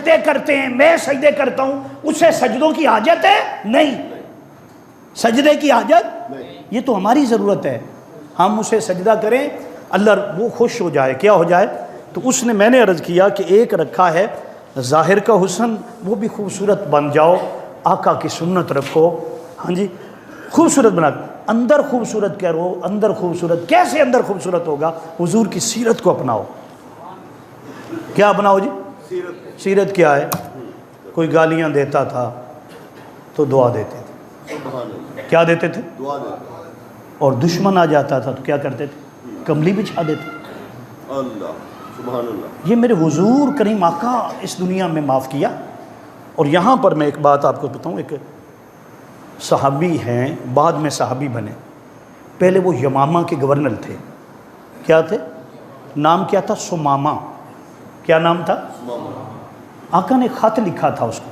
سجدے کرتے ہیں، میں سجدے کرتا ہوں، اسے سجدوں کی حاجت ہے؟ نہیں، سجدے کی حاجت یہ تو ہماری ضرورت ہے، ہم اسے سجدہ کریں، اللہ وہ خوش ہو جائے، کیا ہو جائے؟ تو اس نے، میں نے عرض کیا کہ ایک رکھا ہے ظاہر کا حسن، وہ بھی خوبصورت بن جاؤ، آقا کی سنت رکھو، ہاں جی خوبصورت بنا، اندر خوبصورت کیا رہو، اندر خوبصورت کیسے اندر خوبصورت ہوگا؟ حضور کی سیرت کو اپناؤ۔ کیا اپناؤ جی؟ سیرت کیا ہے؟ کوئی گالیاں دیتا تھا تو دعا دیتے تھے، کیا دیتے تھے؟ دعا دیتے، اور دشمن آ جاتا تھا تو کیا کرتے تھے؟ کملی بچھا دیتے۔ اللہ سبحان اللہ۔ یہ میرے حضور کریم آقا اس دنیا میں معاف کیا۔ اور یہاں پر میں ایک بات آپ کو بتاؤں، ایک صحابی ہیں، بعد میں صحابی بنے، پہلے وہ یمامہ کے گورنر تھے، کیا تھے؟ نام کیا تھا؟ سمامہ۔ کیا نام تھا؟ سمامہ۔ آقا نے خط لکھا تھا اس کو،